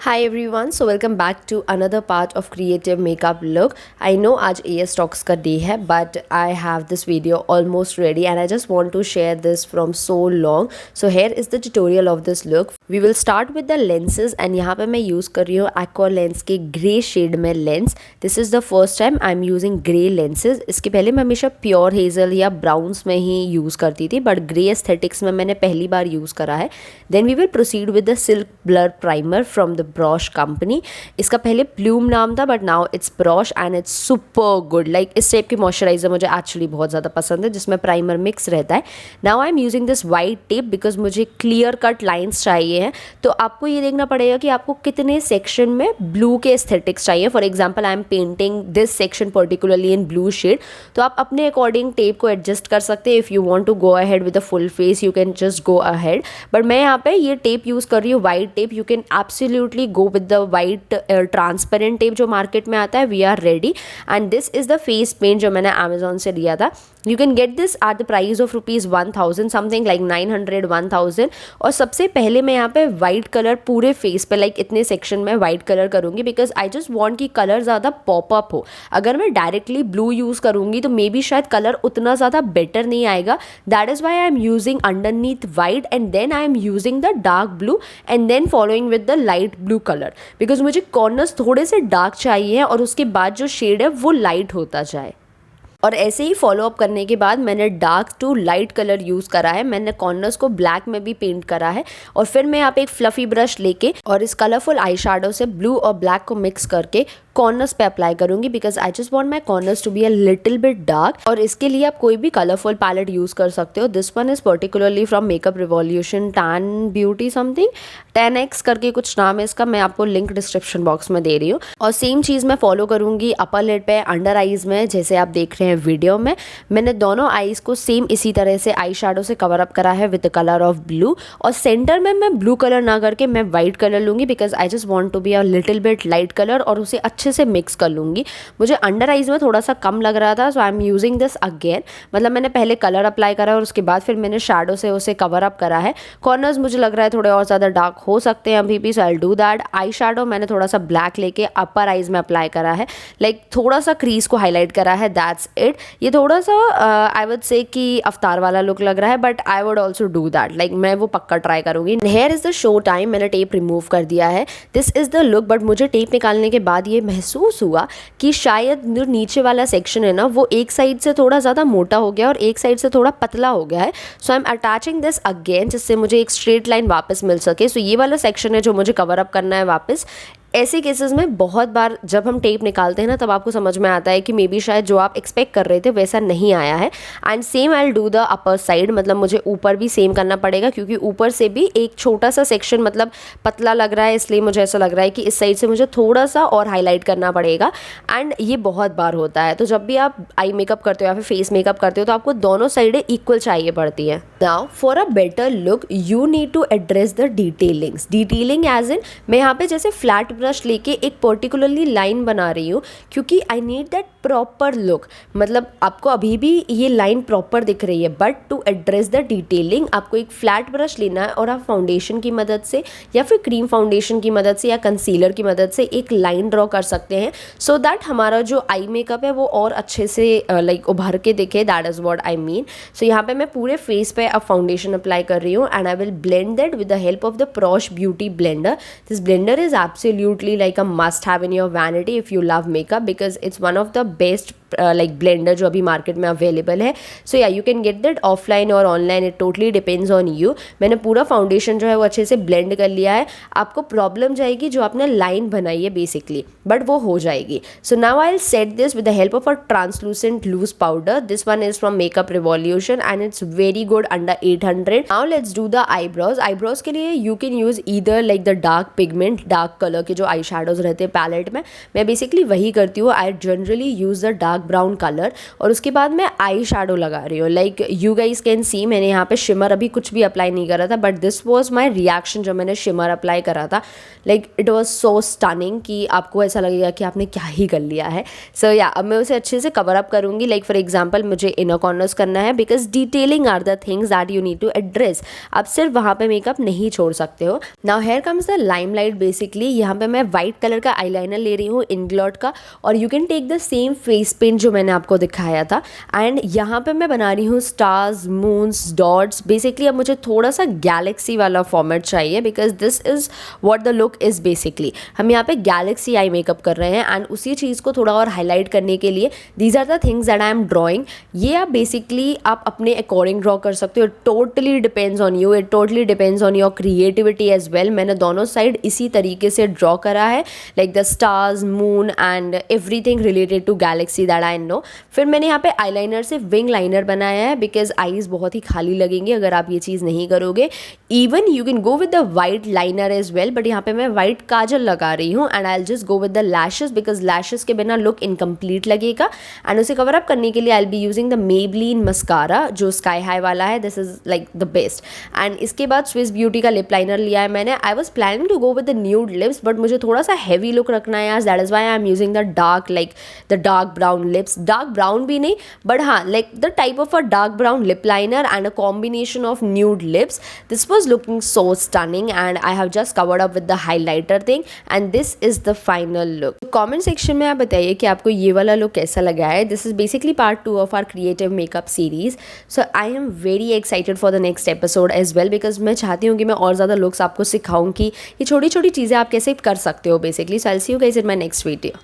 Hi everyone, so welcome back to another part of creative makeup look. I know आज AS Talks का day है, but I have this video almost ready and I just want to share this from so long. So here is the tutorial of this look. We will start with the lenses and यहाँ पे मैं use कर रही हूँ Aqua Lens के grey shade में lens. This is the first time I'm using grey lenses. इसके पहले मैं हमेशा pure hazel या browns में ही use करती थी, but grey aesthetics में मैंने पहली बार use करा है. Then we will proceed with the Silk Blur Primer from the Praush company. इसका पहले प्लूम नाम था but now it's Praush and it's super good. Like इस टाइप की मॉइस्चराइजर मुझे एक्चुअली बहुत ज़्यादा पसंद है जिसमें प्राइमर मिक्स रहता है. Now I am using this white tape because मुझे क्लियर कट लाइन्स चाहिए हैं. तो आपको ये देखना पड़ेगा कि आपको कितने सेक्शन में ब्लू के एस्थेटिक्स चाहिए. For example I am painting this section particularly in blue shade, तो आप अपने अकॉर्डिंग टेप को एडजस्ट कर सकते हैं. If you want to go ahead with a full face you can just go ahead, but मैं यहाँ पे ये टेप यूज़ कर रही हूँ white tape. You can absolutely go with the white transparent tape जो मार्केट में आता है. We are ready and this is the face paint जो मैंने अमेजोन से लिया था. You can get this at the price of ₹1000 something like 900-1000. और सबसे पहले मैं यहाँ पे वाइट कलर पूरे फेस पे लाइक इतने सेक्शन में वाइट कलर करूँगी बिकॉज आई जस्ट वॉन्ट कि कलर ज़्यादा पॉपअप हो. अगर मैं डायरेक्टली ब्लू यूज़ करूँगी तो मे बी शायद कलर उतना ज़्यादा बेटर नहीं आएगा. That is why I am using underneath white and then I am using the dark blue and then following with the light blue colour because मुझे corners थोड़े से डार्क चाहिए और उसके बाद जो शेड है वो लाइट होता जाए. और ऐसे ही फॉलो अप करने के बाद मैंने dark to light colour use करा है. मैंने कॉर्नर्स को ब्लैक में भी पेंट करा है और फिर मैं यहाँ पे एक फ्लफ़ी ब्रश लेके और इस कलरफुल आई शेडो से ब्लू और ब्लैक को मिक्स करके कॉर्नर्स पे अप्लाई करूँगी because I just want my corners to be a little bit dark. और इसके लिए आप कोई भी कलरफुल पैलेट यूज़ कर सकते हो. This one is particularly from Makeup revolution tan beauty something 10x करके कुछ नाम है इसका. मैं आपको लिंक डिस्क्रिप्शन बॉक्स में दे रही हूँ. और सेम चीज़ मैं फॉलो करूँगी अपर लिड पे, अंडर आइज़ में. जैसे आप देख रहे हैं वीडियो में मैंने दोनों आइज़ को सेम इसी तरह से आई शेडो से कवर अप करा है with the colour of blue. और सेंटर में मैं ब्लू कलर ना करके मैं वाइट कलर लूँगी because I just want to be a little bit light colour और उसे अच्छे से मिक्स कर लूँगी. मुझे अंडर आइज़ में थोड़ा सा कम लग रहा था so I am using this again. मतलब मैंने पहले कलर अप्लाई करा और उसके बाद फिर मैंने शेडो से उसे कवर अप करा है. कॉर्नर्स मुझे लग रहा है थोड़े और ज़्यादा डार्क हो सकते हैं अभी भी, so I will do that. I shadow मैंने थोड़ा सा ब्लैक लेके अपर आइज़ में अप्लाई करा है, लाइक थोड़ा सा क्रीज को हाईलाइट करा है. That's it. ये थोड़ा सा आई वुड से कि अवतार वाला लुक लग रहा है but I would also do that. Like मैं वो पक्का ट्राई करूँगी. Here is the show time. मैंने टेप रिमूव कर दिया है. This is the look. But मुझे टेप निकालने के बाद ये महसूस हुआ कि शायद जो नीचे वाला सेक्शन है ना वो एक साइड से थोड़ा ज़्यादा मोटा हो गया और एक साइड से थोड़ा पतला हो गया है. So I am attaching this again जिससे मुझे एक स्ट्रेट लाइन वापस मिल सके. सो ये वाला सेक्शन है जो मुझे कवर अप करना है वापस. ऐसे केसेस में बहुत बार जब हम टेप निकालते हैं ना तब आपको समझ में आता है कि मे बी शायद जो आप एक्सपेक्ट कर रहे थे वैसा नहीं आया है. And same I will do the upper side. मतलब मुझे ऊपर भी सेम करना पड़ेगा क्योंकि ऊपर से भी एक छोटा सा सेक्शन मतलब पतला लग रहा है, इसलिए मुझे ऐसा लग रहा है कि इस साइड से मुझे थोड़ा सा और हाईलाइट करना पड़ेगा. एंड ये बहुत बार होता है. तो जब भी आप आई मेकअप करते हो या फिर फेस मेकअप करते हो तो आपको दोनों साइडें इक्वल चाहिए पड़ती है. Now for a better look you need to address the detailings. Detailing as in मैं यहाँ पे जैसे फ्लैट ब्रश लेके एक पर्टिकुलरली लाइन बना रही हूँ क्योंकि I need that proper look. मतलब आपको अभी भी ये लाइन प्रॉपर दिख रही है but to address the detailing आपको एक फ्लैट ब्रश लेना है और आप फाउंडेशन की मदद से या फिर क्रीम फाउंडेशन की मदद से या कंसीलर की मदद से एक लाइन ड्रॉ कर सकते हैं सो दैट हमारा जो आई मेकअप है वो और अच्छे से लाइक उभर के दिखे. That is what I mean. So यहाँ पे मैं पूरे फेस पे अब फाउंडेशन अप्लाई कर रही हूँ and I will blend that with the help of the Praush beauty blender. This blender is absolutely like a must have in your vanity if you love makeup because it's one of the best like blender जो अभी market में available है. So या you can get that offline और online, it totally depends on you. मैंने पूरा foundation जो है वो अच्छे से ब्लेंड कर लिया है. आपको प्रॉब्लम जाएगी जो आपने लाइन बनाई है बेसिकली बट वो हो जाएगी. So now I will set this with the help of a translucent loose powder. This one is from Makeup Revolution and it's very good under 800. Now let's do the eyebrows. Eyebrows के लिए you can use either like the dark pigment, dark colour के जो eye shadows रहते हैं palette में. मैं basically वही करती हूँ. I generally use the dark dark brown colour, और उसके बाद मैं आई शेडो लगा रही हूँ. Like you guys can see, मैंने यहाँ पे शिमर अभी कुछ भी अप्लाई नहीं करा था, but this was my reaction जब मैंने शिमर अप्लाई करा था. Like it was so stunning कि आपको ऐसा लगेगा कि आपने क्या ही कर लिया है. सो या अब मैं उसे अच्छे से कवर अप करूँगी. लाइक फॉर एग्जाम्पल मुझे इनर कॉर्नर्स करना है, because detailing are the things that you need to address. आप सिर्फ वहाँ पे मेकअप नहीं छोड़ सकते हो. Now here comes the limelight. Basically यहाँ पे मैं वाइट कलर का आईलाइनर ले रही हूँ इंग्लॉट का, और you can take the same face paint जो मैंने आपको दिखाया था. एंड यहाँ पे मैं बना रही हूँ स्टार्स, मून्स, डॉट्स. बेसिकली अब मुझे थोड़ा सा गैलेक्सी वाला फॉर्मेट चाहिए, because this is what the look is. Basically हम यहाँ पे गैलेक्सी आई मेकअप कर रहे हैं, एंड उसी चीज़ को थोड़ा और हाईलाइट करने के लिए these are the things that I am drawing. ये आप बेसिकली आप अपने अकॉर्डिंग ड्रॉ कर सकते हो. It totally depends on you, it totally depends on your creativity as well. मैंने दोनों साइड इसी तरीके से ड्रॉ करा है, like the stars, moon and everything related to galaxy that I know. फिर मैंने यहाँ पे आईलाइनर से विंग लाइनर बनाया है, बिकॉज आईज बहुत ही खाली लगेंगे अगर आप ये चीज़ नहीं करोगे. Even you can go with the white liner as well, but यहाँ पे मैं वाइट काजल लगा रही हूँ. And I will just go with the lashes, because lashes के बिना लुक इनकम्प्लीट लगेगा. एंड उसे कवर अप करने के लिए I will be using the Maybelline mascara जो स्काई हाई वाला है. This is like the best. And इसके बाद स्विस ब्यूटी का लिप लाइनर लिया है मैंने. I was planning to go with the nude lips, but मुझे थोड़ा सा हैवी लुक रखना है यार. That is why I am using the dark, like the dark brown lips. Dark brown भी नहीं, बट हाँ, like the type of a dark brown lip liner and a combination of nude lips. This was looking so stunning, and I have just covered up with the highlighter thing, and this is the final look. Comment section में आप बताइए कि आपको ये वाला look कैसा लगा है. This is basically part 2 of our creative makeup series. So I am very excited for the next episode as well, because मैं चाहती हूँ कि मैं और ज़्यादा लुक्स आपको सिखाऊँ कि ये छोटी छोटी चीज़ें आप कैसे कर सकते हो basically. So I will see you guys in my next video.